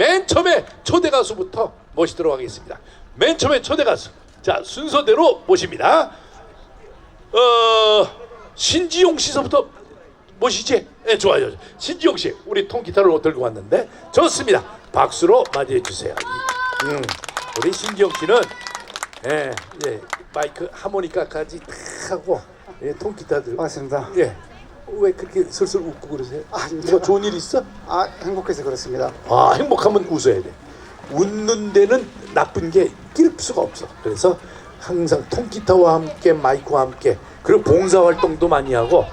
맨 처음에 초대 가수부터 모시도록 하겠습니다. 맨 처음에 초대 가수. 자, 순서대로 모십니다. 신지용 씨서부터 모시지? 네, 좋아요. 신지용 씨, 우리 통기타를 들고 왔는데 좋습니다. 박수로 맞이해 주세요. 우리 신지용 씨는 마이크 하모니카까지 다 하고 통기타들. 반갑습니다. 왜 그렇게 슬슬 웃고 그러세요? 뭐 좋은 일 있어? 행복해서 그렇습니다. 행복하면 웃어야 돼. 웃는 데는 나쁜 게 낄 수가 없어. 그래서 항상 통기타와 함께 마이크와 함께 그리고 봉사활동도 많이 하고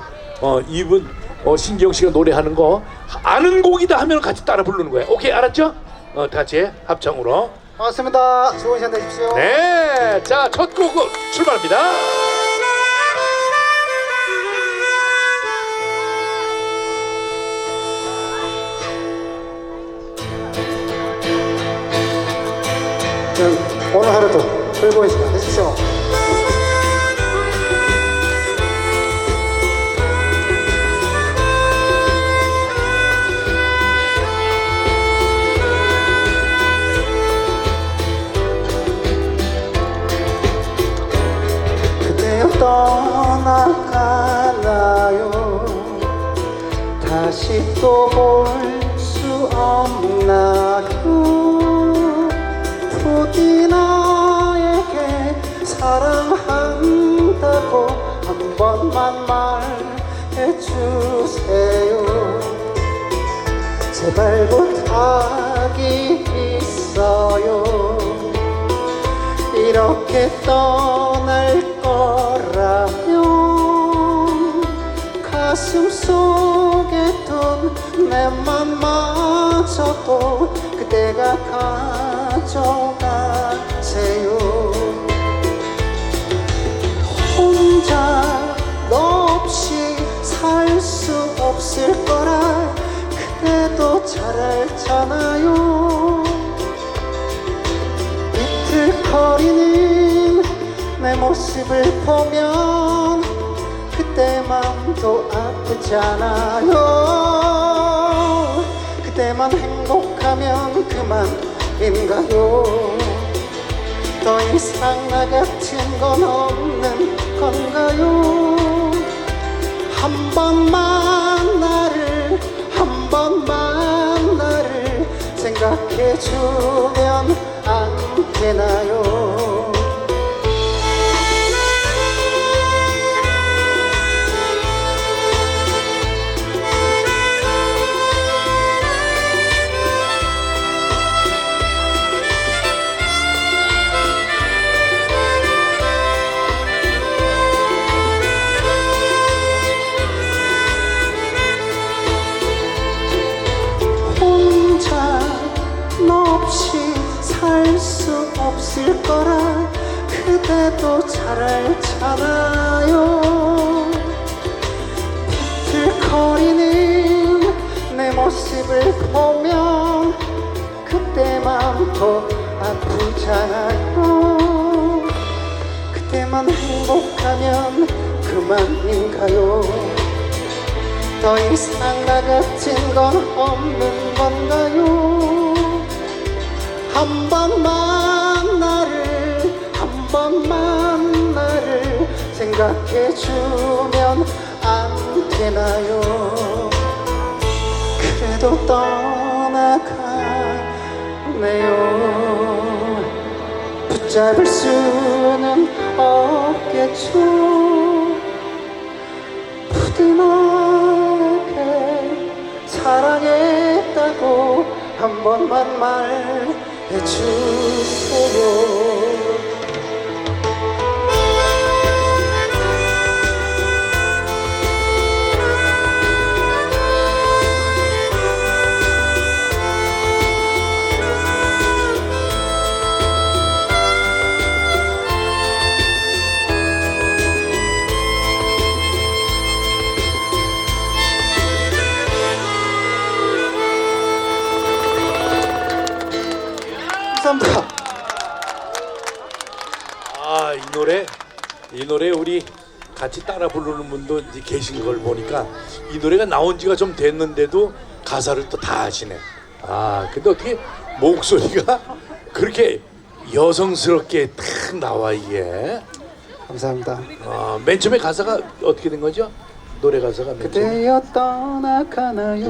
이분 신지영 씨가 노래하는 거 아는 곡이다 하면 같이 따라 부르는 거예요. 오케이, 알았죠? 다 같이 합창으로. 반갑습니다. 좋은 시간 되십시오. 네, 자, 첫 곡 출발합니다. 오늘 하루도 즐거운 시간 되십시오. 그대여 떠나가나요? 다시 또 볼 수 없나요? 부디 나에게 사랑한다고 한 번만 말해주세요. 제발 부탁이 있어요. 이렇게 떠날 거라면 가슴 속에 둔 내 맘마저도 그대가 가져가세요. 혼자 너 없이 살 수 없을 거라 그대도 잘 알잖아요. 비틀거리는 내 모습을 보면 그때 맘도 아프잖아요. 그때만 행복하면 그만인가요? 더 이상 나 같은 건 없는 건가요? 한 번만 나를 생각해주면 안 되나요? 살 수 없을 거라 그대도 잘 알잖아요. 비틀거리는 내 모습을 보면 그때 맘도 아프잖아요. 그때만 행복하면 그만인가요? 더 이상 나 같은 건 없는 건가요? 한 번만 나를 생각해주면 안 되나요? 그래도 떠나가네요. 붙잡을 수는 없겠죠. 부디 나에게 사랑했다고 한 번만 말해주세요. 감사합니다. 이 노래 우리 같이 따라 부르는 분도 이제 계신 걸 보니까 이 노래가 나온 지가 좀 됐는데도 가사를 또 다 아시네. 아 근데 어떻게 목소리가 그렇게 여성스럽게 탁 나와 이게. 감사합니다. 맨 처음에 가사가 어떻게 된 거죠? 노래 가사가 맨 처음에. 그대여 떠나가나요.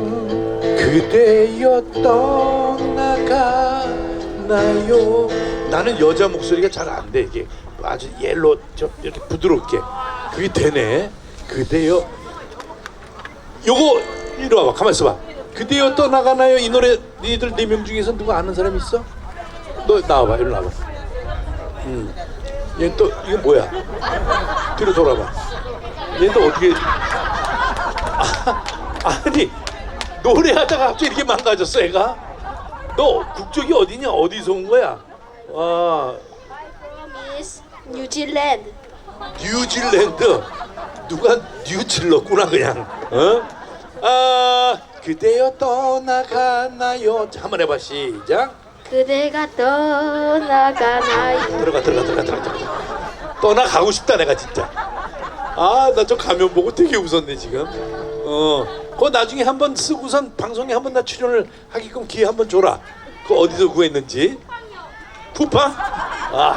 그대여 떠나가나요. 나는 여자 목소리가 잘 안 돼 이게 아주 옐로 저 이렇게 부드럽게 그게 되네. 그대여 요거 이리 와봐 가만 있어봐. 그대여 떠나가나요 이 노래 니들 4명 중에서 누가 아는 사람 있어? 너 나와봐 이리 나와봐. 얘 또 이거 뭐야? 뒤로 돌아봐. 얘 또 어떻게? 아니 노래하다가 갑자기 이렇게 망가졌어 애가. 너 국적이 어디냐? 어디서 온 거야? Miss New Zealand. 뉴질랜드. 누가 뉴질렀구나 그냥. 그대여 떠나가나요. 자, 한번 해봐 시작. 그대가 떠나가나요. 들어가. 떠나가고 싶다 내가 진짜. 나 저 가면 보고 되게 웃었네 지금. 그거 나중에 한번 쓰고선 방송에 한번 나 출연을 하게끔 기회 한번 줘라. 그거 어디서 구했는지. 쿠팡?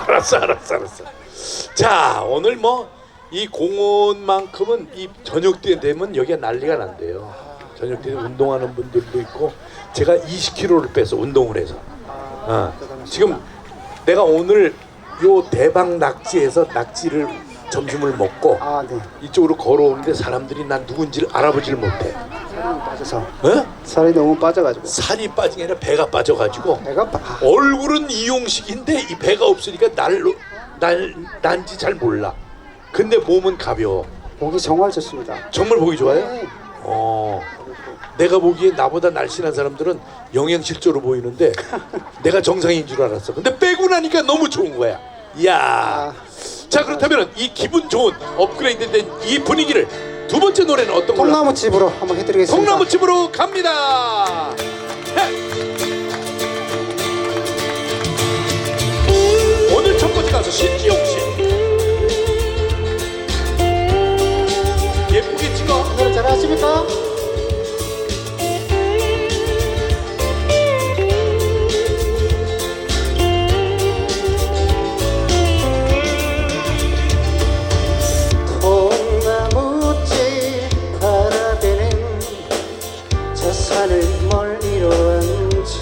알았어. 자 오늘 뭐 이 공원만큼은 이 저녁 때 되면 여기가 난리가 난대요. 저녁 때 운동하는 분들도 있고 제가 20kg를 빼서 운동을 해서. 지금 내가 오늘 요 대박 낙지에서 낙지를 점심을 먹고 네. 이쪽으로 걸어오는데 사람들이 난 누군지를 알아보지를 못해. 살이 빠져서. 어? 살이 너무 빠져가지고. 살이 빠진 게 아니라 배가 빠져가지고 배가 얼굴은 이용식인데 이 배가 없으니까 난지 잘 몰라. 근데 몸은 가벼워. 목이 정말 좋습니다. 정말 보기 좋아요? 네. 내가 보기에 나보다 날씬한 사람들은 영양실조로 보이는데 내가 정상인 줄 알았어. 근데 빼고 나니까 너무 좋은 거야. 이야. 자 그렇다면 이 기분 좋은 업그레이드된 이 분위기를 두 번째 노래는 어떤 걸로? 통나무집으로 한번 해드리겠습니다. 통나무집으로 갑니다. 오늘 첫 번째 가수 신지용 씨. 예쁘게 찍어. 노래 잘하십니까? 통나무집 바라대는 저 산을 멀리로 앉아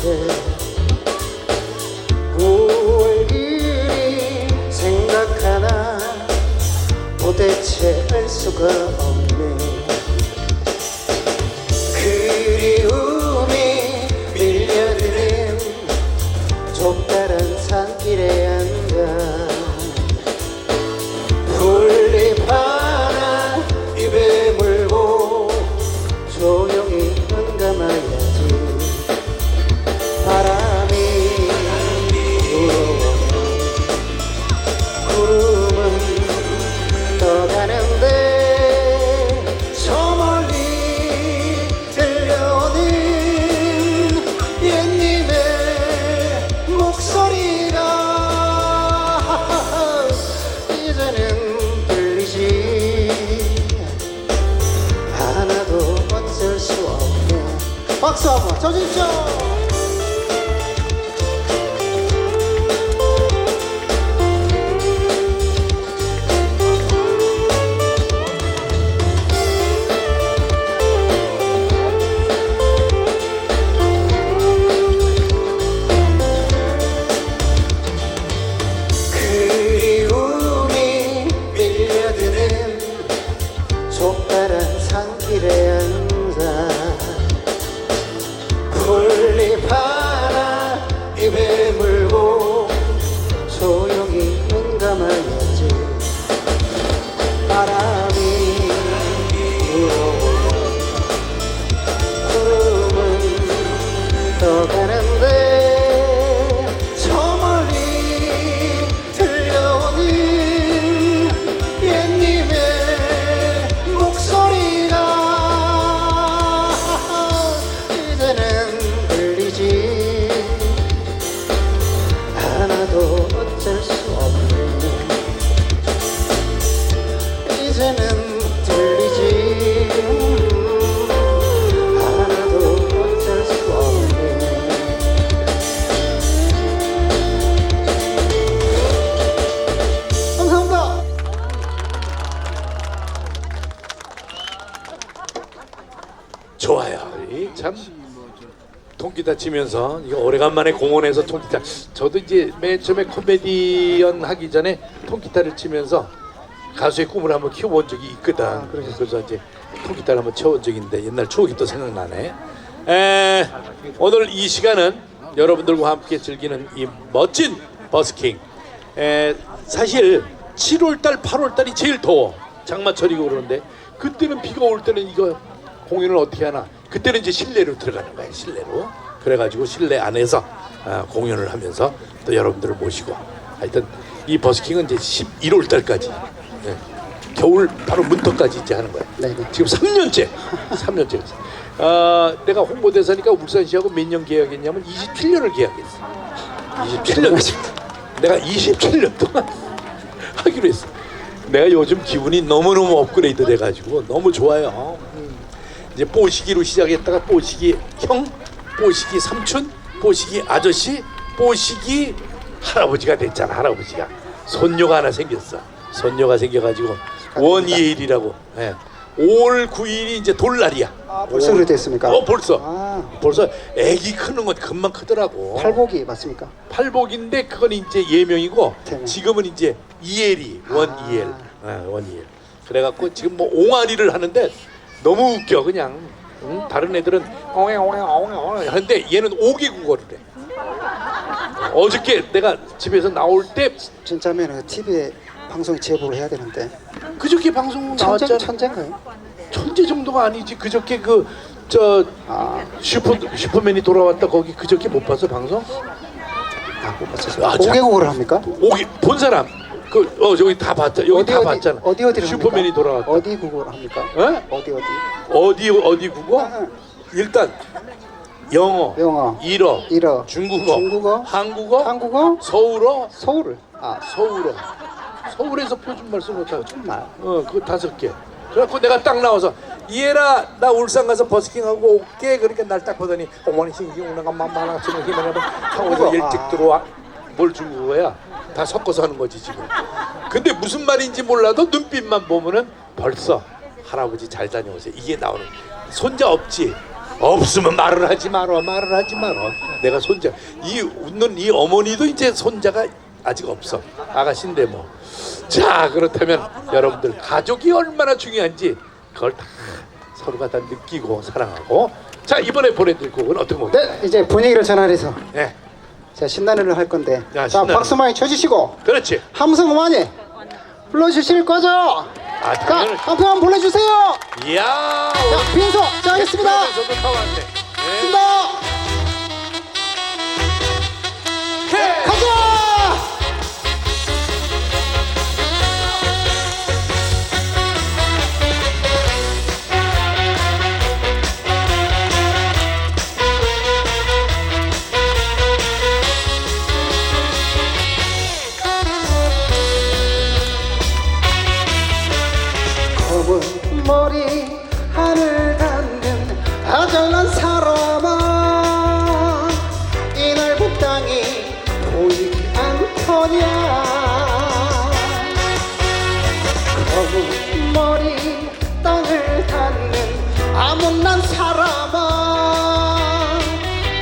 9월 일이 생각하나 도대체 알 수가 없네. 그리움이 밀려드는 좁다란 산길에 앉아 풀잎 하나 입에 물고 조용히 눈 감아야지. 바람이 불어오면 구름은 떠가는데 저 멀리 들려오는 옛님의 목소리가 이제는 들리지 않아도 어쩔 수 없네. 박수 한번 쳐주십시오. 그리움이 밀려드는 좁다란 산길에 앉아 풀잎 좋아요. 참 통기타 치면서 이거 오래간만에 공원에서 통기타. 저도 이제 맨 처음에 코미디언 하기 전에 통기타를 치면서 가수의 꿈을 한번 키워본 적이 있거든. 그래서 이제 통기타를 한번 쳐본 적이 있는데 옛날 추억이 또 생각나네. 오늘 이 시간은 여러분들과 함께 즐기는 이 멋진 버스킹. 사실 7월달, 8월달이 제일 더워. 장마철이고 그러는데 그때는 비가 올 때는 이거 공연을 어떻게 하나? 그때는 이제 실내로 들어가는 거예요. 실내로. 그래가지고 실내 안에서 공연을 하면서 또 여러분들을 모시고 하여튼 이 버스킹은 이제 11월달까지 겨울 바로 문턱까지 이제 하는 거예요. 네네. 지금 3년째. 3년째. 내가 홍보대사니까 울산시하고 몇 년 계약했냐면 27년을 계약했어. 27년. 내가 27년 동안 하기로 했어. 내가 요즘 기분이 너무너무 업그레이드 돼가지고 너무 좋아요. 이제 뽀시기로 시작했다가 뽀시기 형, 뽀시기 삼촌, 뽀시기 아저씨, 뽀시기 할아버지가 됐잖아. 할아버지가 손녀가 하나 생겼어. 손녀가 생겨가지고 원이일이라고. 5월 9일이 이제 돌날이야. 벌써 그렇게 됐습니까? 벌써 애기 크는 건 금방 크더라고. 팔복이 맞습니까? 팔복인데 그건 이제 예명이고 태명. 지금은 이제 이엘이 원이엘. 원이엘. 그래갖고 지금 뭐 옹알이를 하는데 너무 웃겨 그냥. 다른 애들은 옹옹옹옹 하는데 얘는 5개 국어를 해. 어저께 내가 집에서 나올 때 진짜면 TV에 방송에 제보를 해야 되는데. 그저께 방송 나왔잖아. 천재인가요? 천재 정도가 아니지. 그저께 슈퍼맨이 돌아왔다 거기 그저께 못 봤어 방송? 못 봤어요. 5개국어를 합니까? 본 사람 여기 다 봤자 여기 다 봤잖아. 어디를 슈퍼맨이 합니까? 돌아왔다. 어디 국어를 합니까? 어디 국어? 일단 영어, 일어, 중국어, 한국어, 서울어. 서울에서 표준말 쓰는 거 정말. 그거 5개. 그래갖고 내가 딱 나와서 이해라 나 울산 가서 버스킹하고 올게. 그러니까 날 딱 보더니 어머니 신기오나가 맘마나 치는 힘을 하고서 일찍 들어와. 뭘 중국어야? 다 섞어서 하는 거지 지금. 근데 무슨 말인지 몰라도 눈빛만 보면은 벌써 할아버지 잘 다녀오세요 이게 나오는. 손자 없지? 없으면 말을 하지 말어. 내가 손자 이 웃는 이 어머니도 이제 손자가 아직 없어. 아가씨인데 뭐. 자 그렇다면 여러분들 가족이 얼마나 중요한지 그걸 다 서로가 다 느끼고 사랑하고. 자 이번에 보내드릴 곡은 어떤 곡이에요? 네, 이제 분위기를 전환해서 네. 제가 신나는 할 건데. 야, 자, 신나는. 박수 많이 쳐주시고 그렇지. 함성 많이 불러주실 거죠? 아 자, 당연히. 한편 보내주세요. 이야. 자, 빈소 자 하겠습니다. 저도 다 왔네. 네. 습니다 가자. 검은 머리 하늘 닿는 아절난 사람아 이 넓은 땅이 보이지 않더냐. 검은 머리 땅을 닿는 아문난 사람아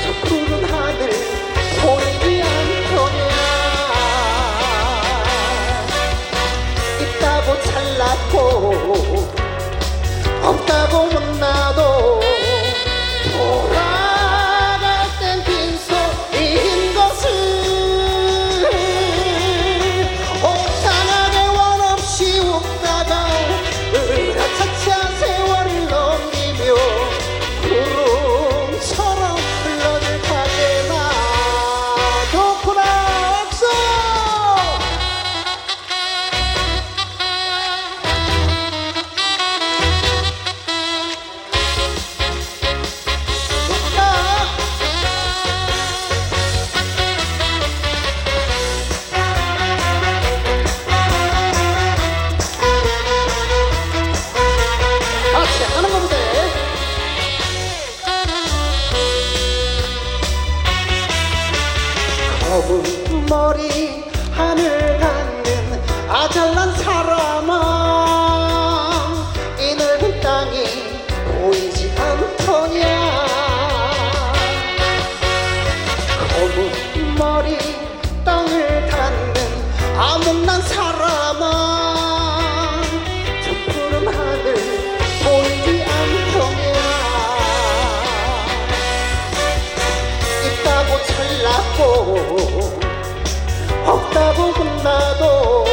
저 푸른 하늘 보이지 않더냐. 있다고 잘났고 없다고 못나도 돌아갈 땐 빈손인 것을 옥상하게 원없이 웃다가 으라차차 세월을 넘기며 구름처럼 흘러들 가게 놔뒀구나. 없어. 같이 하는 거보다. 검은 머리 하늘 닿는 아절난 사람아 이 넓은 땅이 보이지 않더냐. 혼나도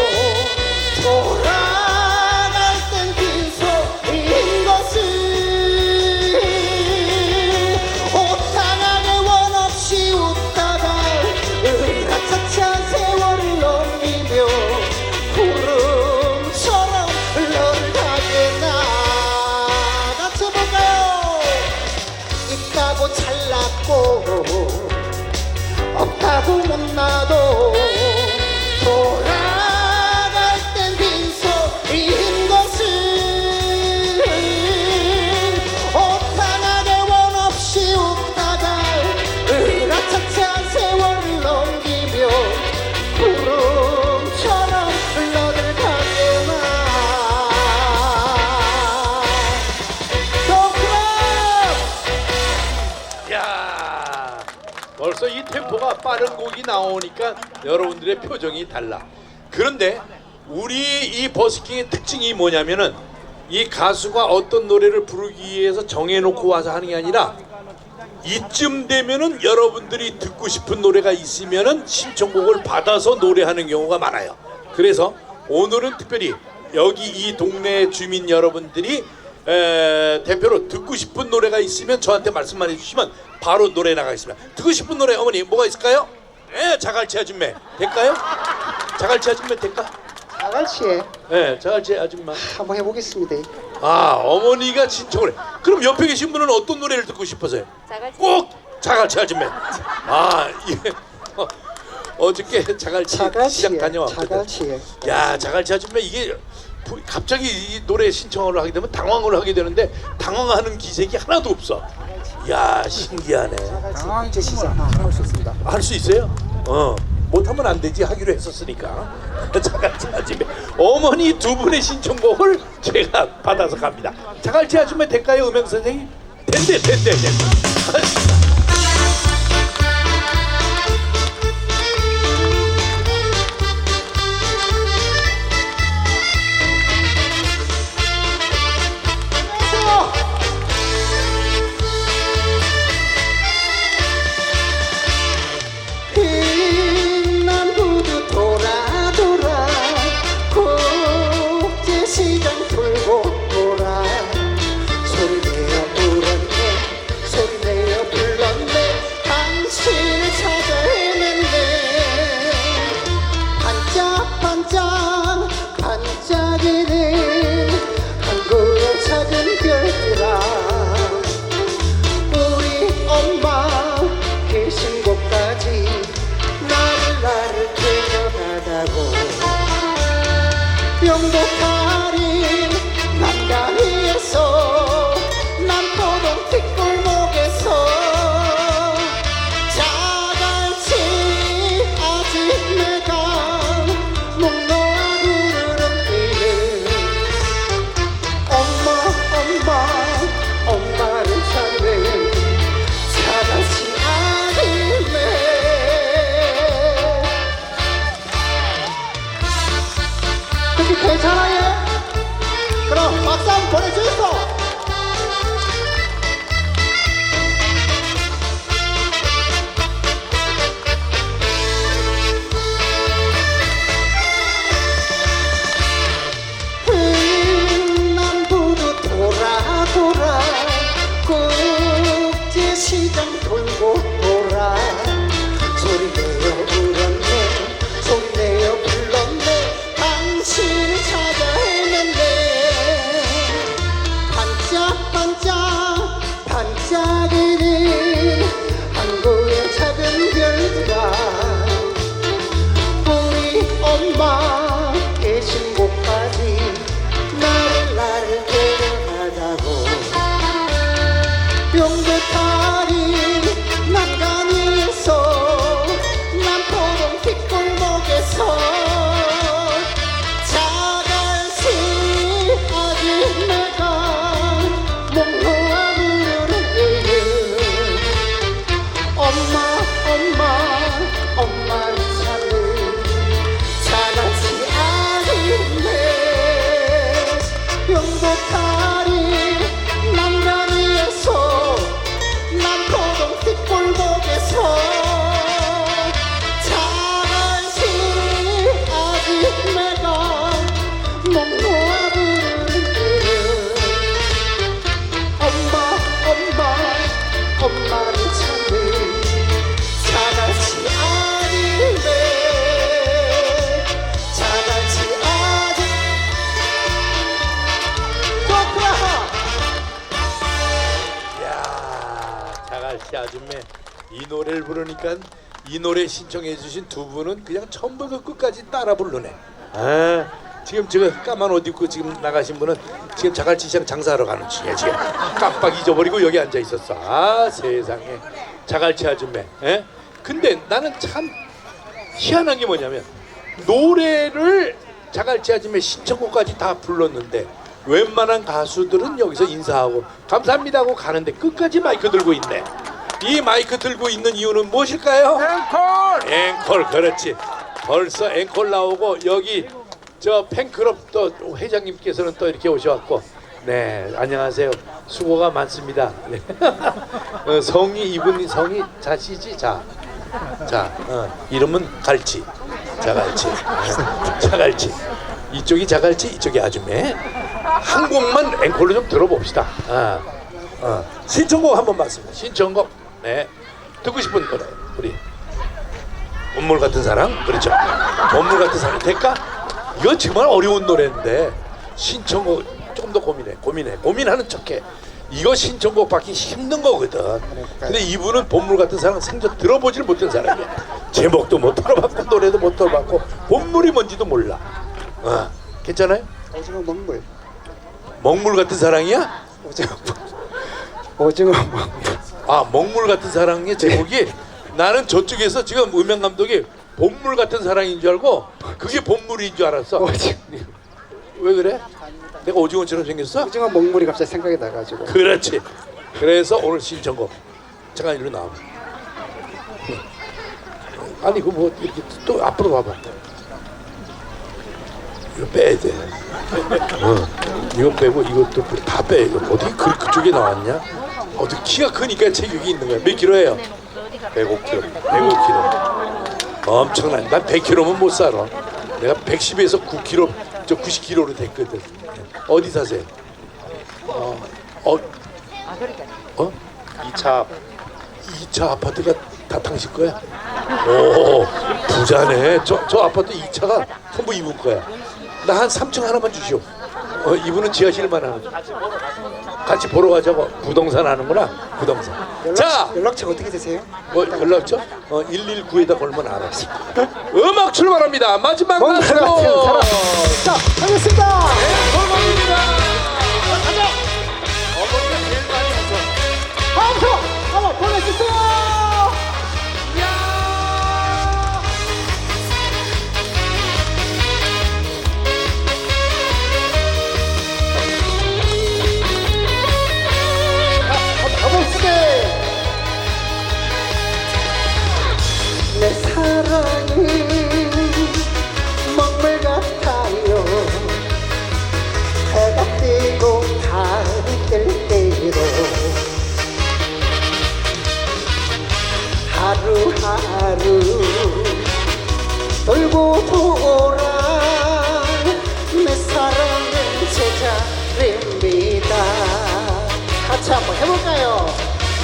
돌아갈 땐 빈손인 것을 오타나게 원 없이 웃다가 으라차차 세월을 넘기며 구름처럼 흘러가게 나 같이 볼까요? 있다고 잘났고 없다고 못나도 돌아갈 땐 빈손인 것을 오타나게 원 없이 웃다가 으라차차 세월을 넘기며 구름처럼 흘러들가게나 야, 벌써 이 템포가 빠른 곡이 나오니까 여러분들의 표정이 달라. 그런데 우리 이 버스킹의 특징이 뭐냐면은 이 가수가 어떤 노래를 부르기 위해서 정해놓고 와서 하는 게 아니라 이쯤 되면은 여러분들이 듣고 싶은 노래가 있으면은 신청곡을 받아서 노래하는 경우가 많아요. 그래서 오늘은 특별히 여기 이 동네 주민 여러분들이 대표로 듣고 싶은 노래가 있으면 저한테 말씀만 해주시면 바로 노래 나가겠습니다. 듣고 싶은 노래 어머니 뭐가 있을까요? 자갈치 아줌마 될까요? 자갈치 아줌마 될까? 자갈치에 자갈치 아줌마. 한번 해보겠습니다. 아, 어머니가 신청을 해. 그럼 옆에 계신 분은 어떤 노래를 듣고 싶어서요? 꼭 자갈치 아줌마. 아, 이게 어저께 자갈치 시장 자갈치에 다녀왔거든. 자갈치에 야, 자갈치 아줌마 이게 갑자기 이 노래 신청을 하게 되면 당황을 하게 되는데 당황하는 기색이 하나도 없어. 야, 신기하네. 당황제 시장 할 수 있습니다. 할 수 있어요? 못하면 안 되지, 하기로 했었으니까. 자갈치 아줌마 어머니 두 분의 신청곡을 제가 받아서 갑니다. 자갈치 아줌마 될까요, 음향 선생님? 된대. 남부도 돌아 국제시장 돌고 돌아 소리내어 불렀네 소리내어 불렀네 당신을 찾아 헤맸네 반짝반짝 반짝이는 항구의 작은 별들아 우리 엄마 계신 곳까지 나를 데려가다고 영도파리 남가리에서 남포동 뒷골목에서 자갈치 아줌매가 목 놓아 부르는 이름 엄마를 찾는 자갈치 아줌매 그렇게 괜찮아요? 그럼 박수 한번 보내주세요. 남부도 돌아 국제시장 돌고 돌아 소리내어 울었네 소리내어 불렀네 당신을 찾아 헤맸네 반짝반짝 반짝이는 항구의 작은 별들아 우리 엄마 계신 곳까지 나를 데려가자고 용도타리 난간에서 남포동 뒷골목에서 자갈치 아줌매가 목 놓아 부르는 이름 엄마를 찾는 자갈치 아줌매 용도타리 난간에서 자갈치 아줌매 이 노래를 부르니까 이 노래 신청해 주신 두 분은 그냥 처음부터 끝까지 따라 부르네. 아, 지금 제가 까만 옷 입고 지금 나가신 분은 지금 자갈치 시장 장사하러 가는 중이야. 지금 깜빡 잊어버리고 여기 앉아 있었어. 아, 세상에. 자갈치 아줌매. 에? 근데 나는 참 희한한 게 뭐냐면 노래를 자갈치 아줌매 신청곡까지 다 불렀는데 웬만한 가수들은 여기서 인사하고 감사합니다 하고 가는데 끝까지 마이크 들고 있네. 이 마이크 들고 있는 이유는 무엇일까요? 앵콜. 그렇지. 벌써 앵콜 나오고 여기 저 팬클럽 또 회장님께서는 또 이렇게 오셔갖고 네, 안녕하세요. 수고가 많습니다. 네. 성이 이분 성이 자시지 자 이름은 갈치. 자갈치. 자갈치. 이쪽이 자갈치, 이쪽이 아줌매. 한 곡만 앵콜로 좀 들어봅시다. 신청곡 한번 봤습니다. 신청곡. 네. 듣고 싶은 노래. 우리 온물 같은 사랑. 그렇죠. 온물 같은 사랑. 될까? 이거 정말 어려운 노래인데 신청곡 조금 더 고민하는 척해. 이거 신청곡 받기 힘든 거거든. 근데 이분은 본물 같은 사람 생전 들어보질 못한 사람이야. 제목도 못 들어봤고 노래도 못 들어봤고 본물이 뭔지도 몰라. 괜찮아요? 오징어 먹물. 먹물 같은 사랑이야? 오징어 먹물. 아, 먹물 같은 사랑의 제목이 나는 저쪽에서 지금 음향 감독이 본물 같은 사랑인 줄 알고 그게 본물인 줄 알았어. 왜 그래? 내가 오징어처럼 생겼어? 오징어 먹물이 갑자기 생각이 나가지고. 그렇지. 그래서 오늘 신청곡 잠깐 이리로 나와. 아니 그 뭐 이렇게 또 앞으로 와봐. 이거 빼야 돼. 이거 빼고 이것도 다 빼. 이거 어디 그쪽에 나왔냐? 어디 키가 크니까 체격이 있는 거야. 몇 킬로예요? 105kg. 105kg. 엄청난. 난 100kg면 못 살아. 내가 110에서 9kg, 저 90kg로 됐거든. 어디 사세요? 2차 아파트가 다 당신 거야? 오, 부자네. 저 아파트 2차가 전부 이분 거야. 나 한 3층 하나만 주시오. 이분은 지하실만 하는. 같이 보러 가자고. 부동산 하는구나. 부동산. 자, 연락처 어떻게 되세요? 뭐 연락처? 119에다 걸면 알아. 음악 출발합니다. 마지막 가수. 자, 하겠습니다. 골반입니다. 가자. 어머니가 제일 많이 웃어. 다음부터 한번 보내주세요. 내 사랑이 먹물 같아요. 해가 뜨고 달이 뜰 때로 하루하루 돌고 돌아 내 사랑은 제자리입니다. 같이 한번 해볼까요?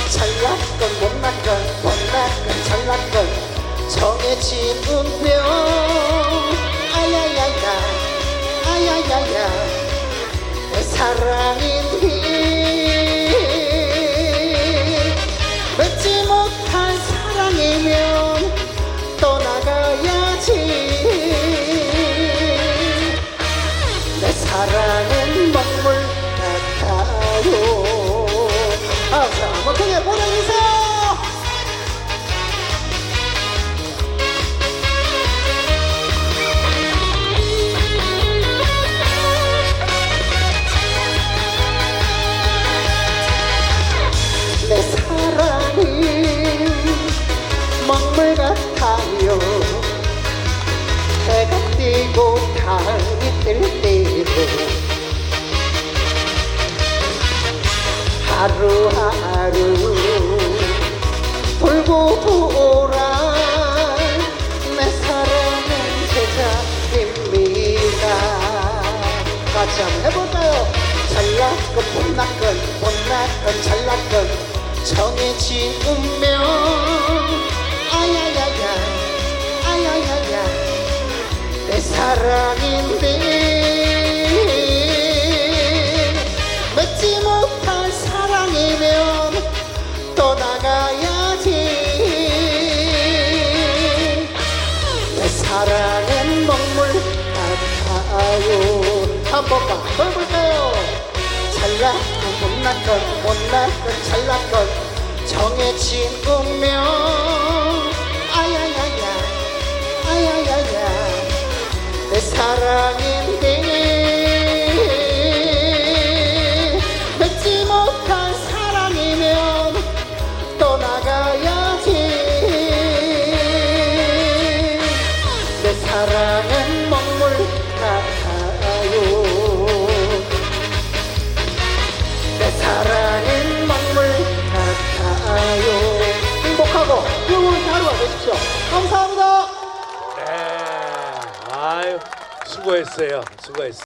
잘났건 못났건 못났건 잘났건 정해진 운명. 아야야야 아야야야 내 사랑인 길 맺지 못한 사랑이면 떠나가야지. 내 사랑은 먹물 같아요. 자, 멋지게 보내주세요. 내 사랑이 먹물 같아요. 해가 뜨고 달이 뜰 때로 하루하루 돌고 돌아 내 사랑은 제자입니다. 같이 한번 해볼까요? 잘났건 못났건 잘났건 정해진 운명. 아야야야 아야야야 내 사랑인데 맺지 못한 사랑이면 떠나가 한번만 더 볼까요? 잘났건 못났건 못났건 잘났건 정해진 운명 아야야야 아야야야 내 사랑인데 맺지 못한 사랑이면 떠나가야지 내 사랑은 먹물 같아요 내 사랑은 먹물 같아요 행복하고 좋은 하루가 되십시오 감사합니다 네. 아유 수고했어요. 수고했어.